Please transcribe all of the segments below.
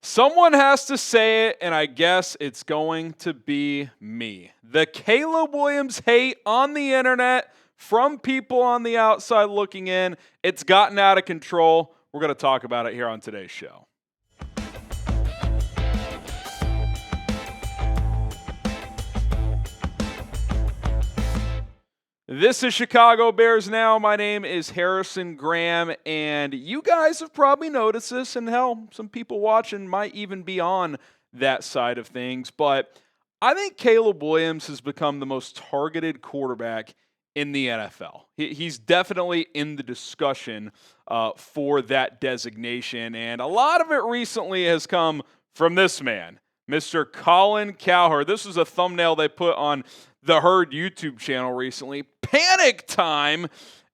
Someone has to say it, and I guess it's going to be me. The Caleb Williams hate on the internet from people on the outside looking in, it's gotten out of control. We're going to talk about it here on today's show. This is Chicago Bears Now. My name is Harrison Graham, and you guys have probably noticed this, and hell, some people watching might even be on that side of things, but I think Caleb Williams has become the most targeted quarterback in the NFL. He's definitely in the discussion for that designation, and a lot of it recently has come from this man, Mr. Colin Cowherd. This was a thumbnail they put on the Herd YouTube channel recently. Panic time!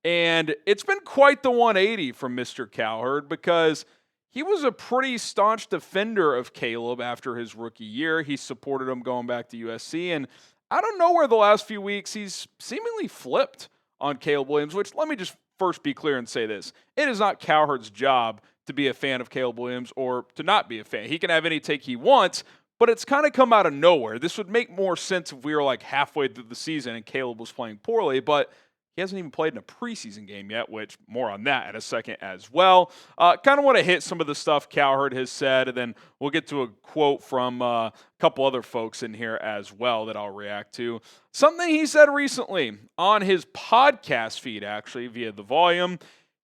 And it's been quite the 180 from Mr. Cowherd because he was a pretty staunch defender of Caleb after his rookie year. He supported him going back to USC. And out of nowhere the last few weeks, he's seemingly flipped on Caleb Williams, which let me just first be clear and say this. It is not Cowherd's job to be a fan of Caleb Williams or to not be a fan. He can have any take he wants, but it's kind of come out of nowhere. This would make more sense if we were like halfway through the season and Caleb was playing poorly, but he hasn't even played in a preseason game yet, which more on that in a second as well. Kind of want to hit some of the stuff Cowherd has said, and then we'll get to a quote from a couple other folks in here as well that I'll react to. Something he said recently on his podcast feed, actually, via The Volume.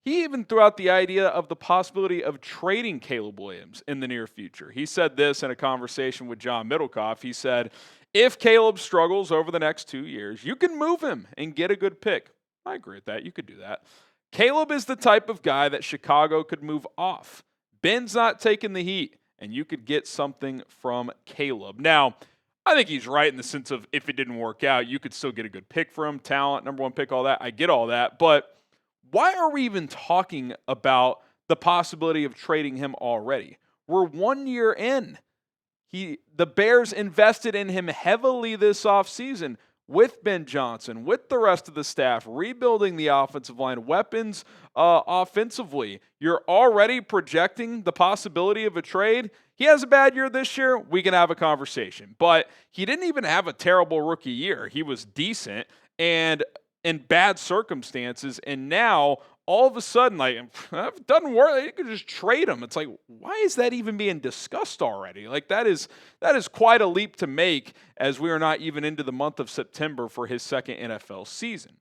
He even threw out the idea of the possibility of trading Caleb Williams in the near future. He said this in a conversation with John Middlecoff. He said, if Caleb struggles over the next 2 years, you can move him and get a good pick. I agree with that. You could do that. Caleb is the type of guy that Chicago could move off. Ben's not taking the heat, and you could get something from Caleb. Now, I think he's right in the sense of if it didn't work out, you could still get a good pick for him, talent, number one pick, all that. I get all that, but why are we even talking about the possibility of trading him already? We're 1 year in. The Bears invested in him heavily this offseason with Ben Johnson, with the rest of the staff, rebuilding the offensive line, weapons offensively. You're already projecting the possibility of a trade. He has a bad year this year, we can have a conversation. But he didn't even have a terrible rookie year. He was decent and in bad circumstances, and now all of a sudden, like, it doesn't work. You could just trade him. It's like, why is that even being discussed already? Like, that is quite a leap to make, as we are not even into the month of September for his second NFL season.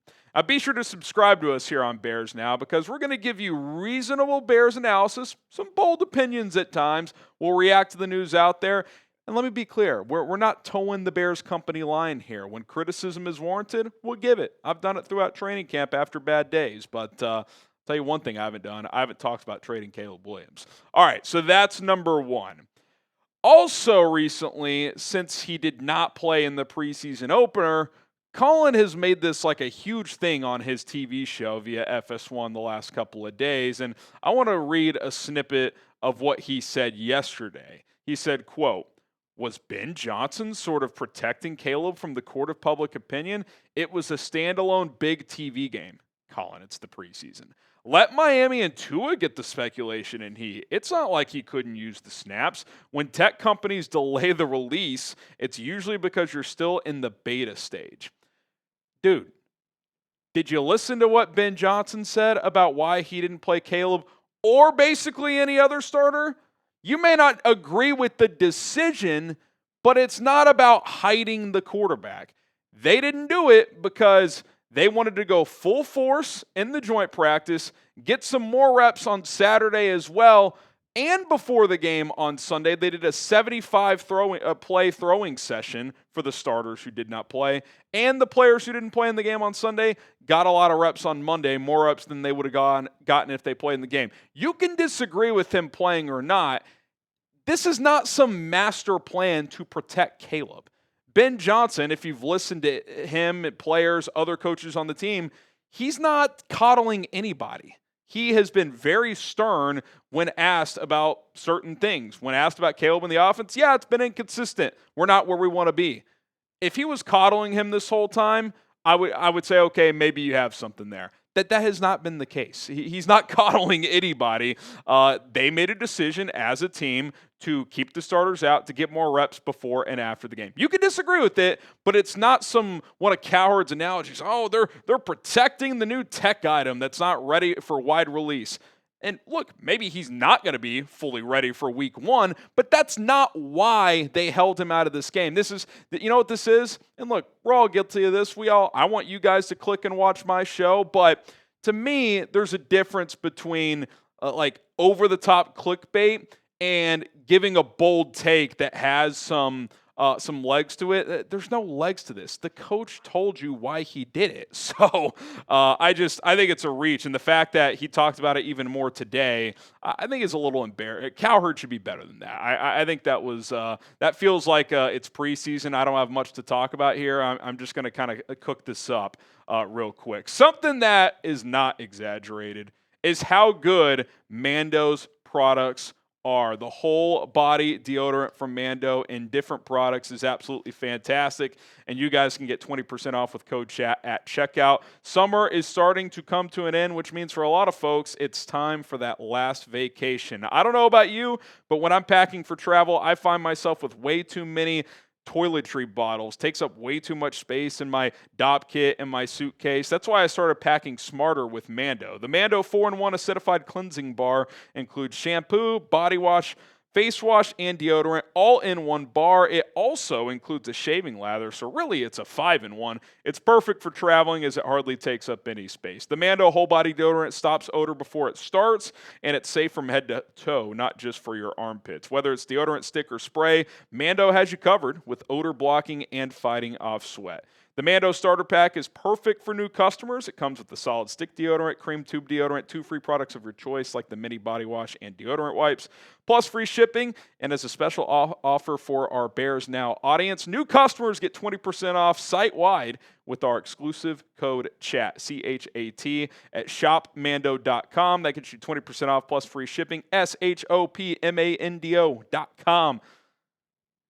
Be sure to subscribe to us here on Bears Now, because we're going to give you reasonable Bears analysis, some bold opinions at times. We'll react to the news out there. And let me be clear, we're not towing the Bears company line here. When criticism is warranted, we'll give it. I've done it throughout training camp after bad days, but I'll tell you one thing I haven't done. I haven't talked about trading Caleb Williams. All right, so that's number one. Also recently, since he did not play in the preseason opener, Colin has made this like a huge thing on his TV show via FS1 the last couple of days, and I want to read a snippet of what he said yesterday. He said, quote, "Was Ben Johnson sort of protecting Caleb from the court of public opinion? It was a standalone big TV game." Colin, it's the preseason. "Let Miami and Tua get the speculation and heat. It's not like he couldn't use the snaps. When tech companies delay the release, it's usually because you're still in the beta stage." Dude, did you listen to what Ben Johnson said about why he didn't play Caleb or basically any other starter? You may not agree with the decision, but it's not about hiding the quarterback. They didn't do it because they wanted to go full force in the joint practice, get some more reps on Saturday as well, and before the game on Sunday, they did a 75 play throwing session for the starters who did not play, and the players who didn't play in the game on Sunday got a lot of reps on Monday, more reps than they would have gotten if they played in the game. You can disagree with him playing or not. This is not some master plan to protect Caleb. Ben Johnson, if you've listened to him, players, other coaches on the team, he's not coddling anybody. He has been very stern when asked about certain things. When asked about Caleb in the offense, yeah, it's been inconsistent. We're not where we want to be. If he was coddling him this whole time, I would say, okay, maybe you have something there. that has not been the case. He's not coddling anybody. They made a decision as a team to keep the starters out to get more reps before and after the game. You can disagree with it, but it's not one of Cowherd's analogies. Oh, they're protecting the new tech item that's not ready for wide release. And look, maybe he's not going to be fully ready for week 1, but that's not why they held him out of this game. You know what this is? And look, we're all guilty of this. I want you guys to click and watch my show, but to me, there's a difference between like over-the-top clickbait and giving a bold take that has some legs to it. There's no legs to this. The coach told you why he did it. So I think it's a reach. And the fact that he talked about it even more today, I think is a little embarrassing. Cowherd should be better than that. I think that feels like it's preseason. I don't have much to talk about here. I'm just going to kind of cook this up real quick. Something that is not exaggerated is how good Mando's products are. The whole body deodorant from Mando in different products is absolutely fantastic, and you guys can get 20% off with code chat at checkout. Summer is starting to come to an end, which means for a lot of folks, it's time for that last vacation. I don't know about you, but when I'm packing for travel, I find myself with way too many toiletry bottles. Takes up way too much space in my DOP kit and my suitcase. That's why I started packing smarter with Mando. The Mando 4-in-1 acidified cleansing bar includes shampoo, body wash, face wash, and deodorant all in one bar. It also includes a shaving lather, so really it's a 5-in-1. It's perfect for traveling as it hardly takes up any space. The Mando whole body deodorant stops odor before it starts, and it's safe from head to toe, not just for your armpits. Whether it's deodorant stick or spray, Mando has you covered with odor blocking and fighting off sweat. The Mando Starter Pack is perfect for new customers. It comes with the solid stick deodorant, cream tube deodorant, 2 free products of your choice like the mini body wash and deodorant wipes, plus free shipping. And as a special offer for our Bears Now audience, new customers get 20% off site-wide with our exclusive code CHAT, C-H-A-T, at shopmando.com. That gets you 20% off plus free shipping, shopmando.com.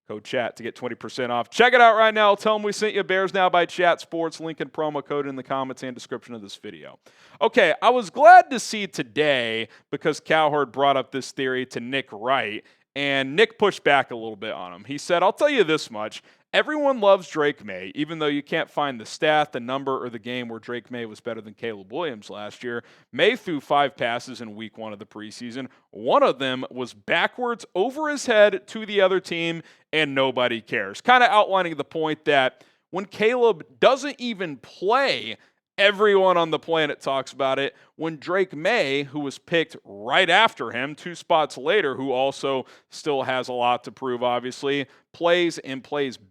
Code chat to get 20% off. Check it out right now. Tell them we sent you. Bears Now by Chat Sports. Link and promo code in the comments and description of this video. Okay, I was glad to see today, because Cowherd brought up this theory to Nick Wright, and Nick pushed back a little bit on him. He said, I'll tell you this much. Everyone loves Drake May, even though you can't find the stat, the number, or the game where Drake May was better than Caleb Williams last year. May threw 5 passes in week 1 of the preseason. One of them was backwards over his head to the other team, and nobody cares. Kind of outlining the point that when Caleb doesn't even play, everyone on the planet talks about it. When Drake May, who was picked right after him, 2 spots later, who also still has a lot to prove, obviously, plays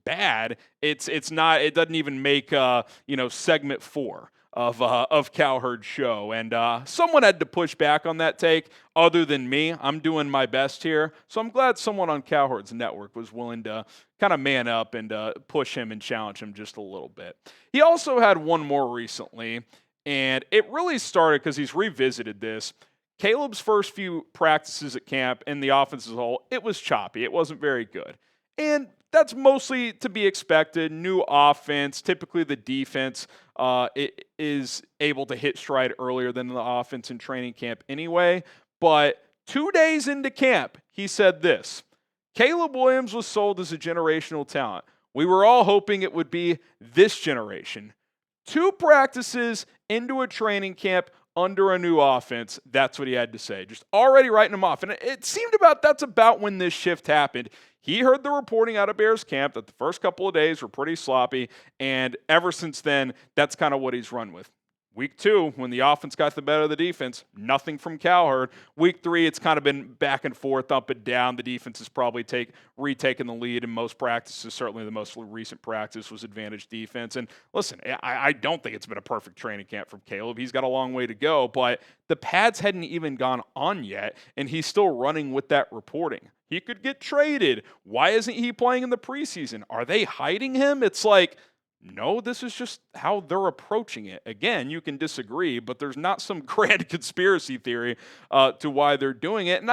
bad, it doesn't even make segment 4 of Cowherd's show. And someone had to push back on that take other than me. I'm doing my best here. So I'm glad someone on Cowherd's network was willing to kind of man up and push him and challenge him just a little bit. He also had one more recently, and it really started because he's revisited this. Caleb's first few practices at camp and the offense as a whole, it was choppy. It wasn't very good. And that's mostly to be expected. New offense, typically the defense is able to hit stride earlier than the offense in training camp anyway. But 2 days into camp, he said this: Caleb Williams was sold as a generational talent. We were all hoping it would be this generation. 2 practices into a training camp under a new offense, that's what he had to say. Just already writing him off. And it seemed that's about when this shift happened. He heard the reporting out of Bears camp that the first couple of days were pretty sloppy, and ever since then, that's kind of what he's run with. Week 2, when the offense got the better of the defense, nothing from Cowherd. Week 3, it's kind of been back and forth, up and down. The defense has probably retaken the lead in most practices. Certainly the most recent practice was advantage defense. And listen, I don't think it's been a perfect training camp from Caleb. He's got a long way to go, but the pads hadn't even gone on yet, and he's still running with that reporting. He could get traded. Why isn't he playing in the preseason? Are they hiding him? It's like, no, this is just how they're approaching it. Again, you can disagree, but there's not some grand conspiracy theory to why they're doing it. And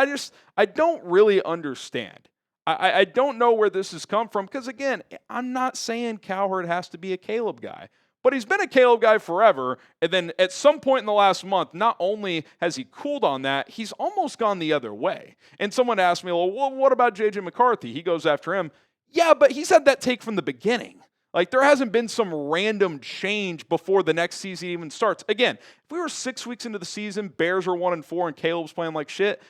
I don't really understand. I don't know where this has come from because, again, I'm not saying Cowherd has to be a Caleb guy. but he's been a Caleb guy forever. And then at some point in the last month, not only has he cooled on that, he's almost gone the other way. And someone asked me, well, what about J.J. McCarthy? He goes after him. Yeah, but he's had that take from the beginning. Like, there hasn't been some random change before the next season even starts. Again, if we were 6 weeks into the season, Bears are 1-4, and Caleb's playing like shit,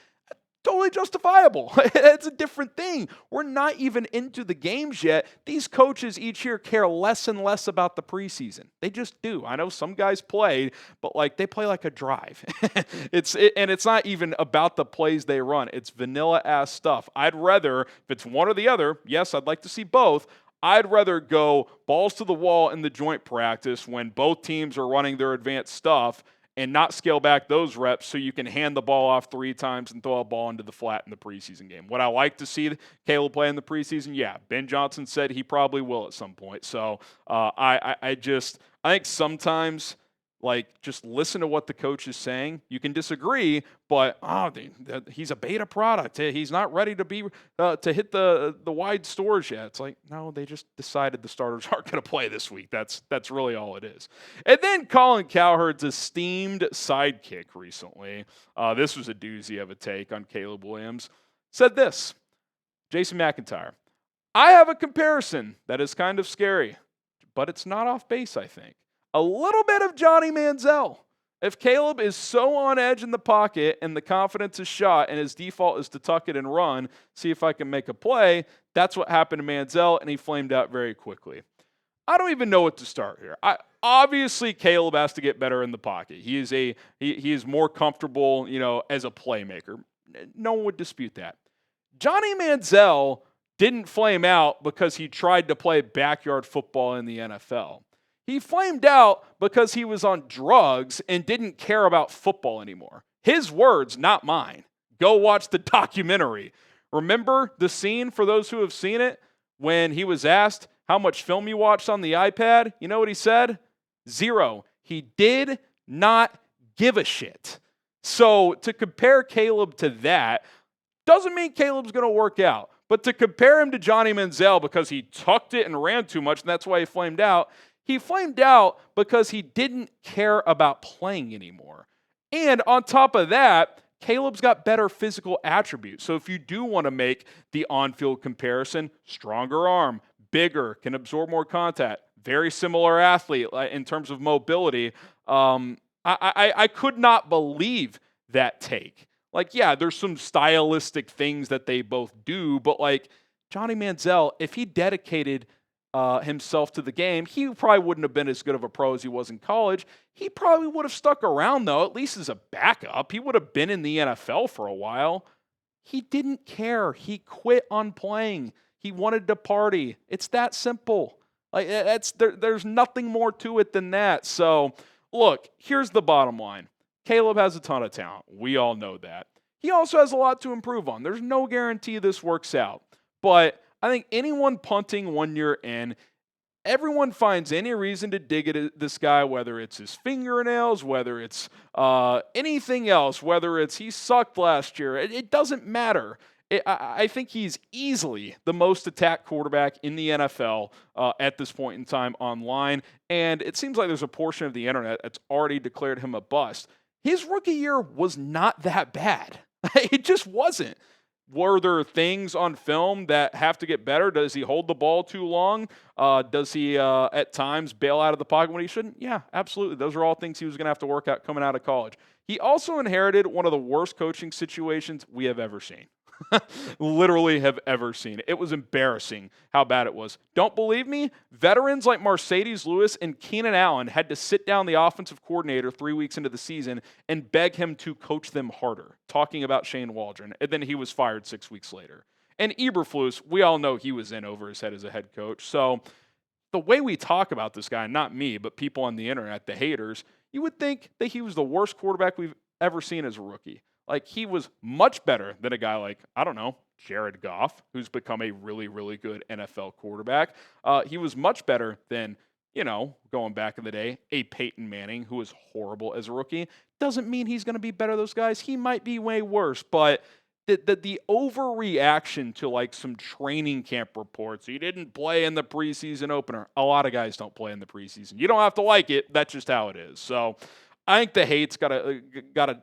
totally justifiable. It's a different thing. We're not even into the games yet. These coaches each year care less and less about the preseason. They just do. I know some guys play, but like they play like a drive. And it's not even about the plays they run. It's vanilla-ass stuff. I'd rather, if it's one or the other, yes, I'd like to see both, I'd rather go balls to the wall in the joint practice when both teams are running their advanced stuff and not scale back those reps so you can hand the ball off 3 times and throw a ball into the flat in the preseason game. Would I like to see Caleb play in the preseason? Yeah. Ben Johnson said he probably will at some point. So I think sometimes, like, just listen to what the coach is saying. You can disagree, but he's a beta product. He's not ready to be to hit the wide stores yet. It's like, no, they just decided the starters aren't going to play this week. That's really all it is. And then Colin Cowherd's esteemed sidekick recently, this was a doozy of a take on Caleb Williams, said this: Jason McIntyre, I have a comparison that is kind of scary, but it's not off base, I think. A little bit of Johnny Manziel. If Caleb is so on edge in the pocket and the confidence is shot and his default is to tuck it and run, see if I can make a play, that's what happened to Manziel, and he flamed out very quickly. I don't even know what to start here. Obviously, Caleb has to get better in the pocket. He is more comfortable, as a playmaker. No one would dispute that. Johnny Manziel didn't flame out because he tried to play backyard football in the NFL. He flamed out because he was on drugs and didn't care about football anymore. His words, not mine. Go watch the documentary. Remember the scene, for those who have seen it, when he was asked how much film you watched on the iPad? You know what he said? 0. He did not give a shit. So to compare Caleb to that doesn't mean Caleb's going to work out. But to compare him to Johnny Manziel because he tucked it and ran too much, and that's why he flamed out, he flamed out because he didn't care about playing anymore. And on top of that, Caleb's got better physical attributes. So if you do want to make the on-field comparison, stronger arm, bigger, can absorb more contact, very similar athlete in terms of mobility, I could not believe that take. Like, yeah, there's some stylistic things that they both do, but like Johnny Manziel, if he dedicated himself to the game, he probably wouldn't have been as good of a pro as he was in college. He probably would have stuck around, though, at least as a backup. He would have been in the NFL for a while. He didn't care. He quit on playing. He wanted to party. It's that simple. Like, there's nothing more to it than that. So, look, here's the bottom line. Caleb has a ton of talent. We all know that. He also has a lot to improve on. There's no guarantee this works out. But I think anyone punting 1 year in, everyone finds any reason to dig at this guy, whether it's his fingernails, whether it's anything else, whether it's he sucked last year. It doesn't matter. I think he's easily the most attacked quarterback in the NFL at this point in time online, and it seems like there's a portion of the internet that's already declared him a bust. His rookie year was not that bad. It just wasn't. Were there things on film that have to get better? Does he hold the ball too long? Does he at times bail out of the pocket when he shouldn't? Yeah, absolutely. Those are all things he was going to have to work out coming out of college. He also inherited one of the worst coaching situations we have ever seen. Literally have ever seen. It was embarrassing how bad it was. Don't believe me? Veterans like Mercedes Lewis and Keenan Allen had to sit down the offensive coordinator 3 weeks into the season and beg him to coach them harder, talking about Shane Waldron, and then he was fired 6 weeks later. And Eberflus, we all know he was in over his head as a head coach. So the way we talk about this guy, not me, but people on the internet, the haters, you would think that he was the worst quarterback we've ever seen as a rookie. Like, he was much better than a guy like, I don't know, Jared Goff, who's become a really, really good NFL quarterback. He was much better than, going back in the day, a Peyton Manning, who was horrible as a rookie. Doesn't mean he's going to be better than those guys. He might be way worse, but the overreaction to like some training camp reports. He didn't play in the preseason opener. A lot of guys don't play in the preseason. You don't have to like it. That's just how it is. So I think the hate's gotta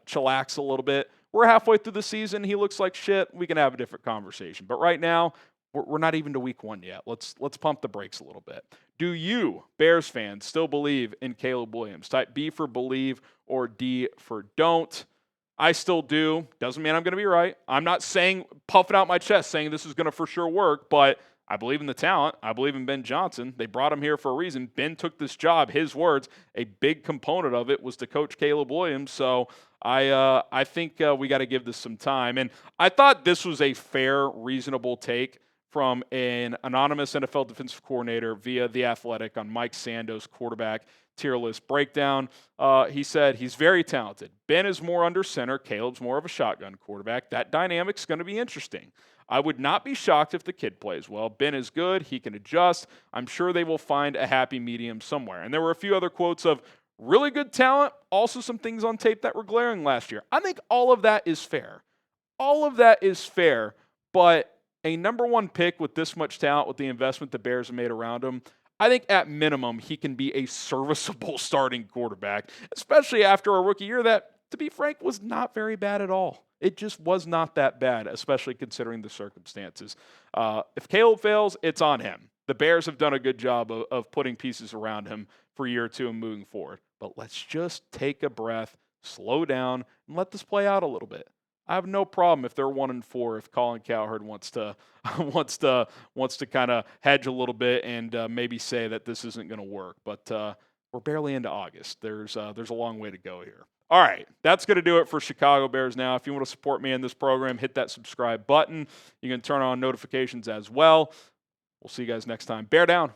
chillax a little bit. We're halfway through the season. He looks like shit. We can have a different conversation. But right now, we're not even to week 1 yet. Let's pump the brakes a little bit. Do you, Bears fans, still believe in Caleb Williams? Type B for believe or D for don't. I still do. Doesn't mean I'm going to be right. I'm not saying, puffing out my chest, saying this is going to for sure work, but I believe in the talent. I believe in Ben Johnson. They brought him here for a reason. Ben took this job. His words, a big component of it was to coach Caleb Williams. So I think we got to give this some time. And I thought this was a fair, reasonable take from an anonymous NFL defensive coordinator via The Athletic on Mike Sando's quarterback tier list breakdown. He said he's very talented. Ben is more under center. Caleb's more of a shotgun quarterback. That dynamic's going to be interesting. I would not be shocked if the kid plays well. Ben is good. He can adjust. I'm sure they will find a happy medium somewhere. And there were a few other quotes of really good talent, also some things on tape that were glaring last year. I think all of that is fair. All of that is fair, but a number 1 pick with this much talent, with the investment the Bears have made around him, I think at minimum he can be a serviceable starting quarterback, especially after a rookie year that, to be frank, was not very bad at all. It just was not that bad, especially considering the circumstances. If Caleb fails, it's on him. The Bears have done a good job of putting pieces around him for year 2 and moving forward. But let's just take a breath, slow down, and let this play out a little bit. I have no problem if they're 1-4. If Colin Cowherd wants to kind of hedge a little bit and maybe say that this isn't going to work. But we're barely into August. There's a long way to go here. All right, that's going to do it for Chicago Bears now. If you want to support me in this program, hit that subscribe button. You can turn on notifications as well. We'll see you guys next time. Bear down.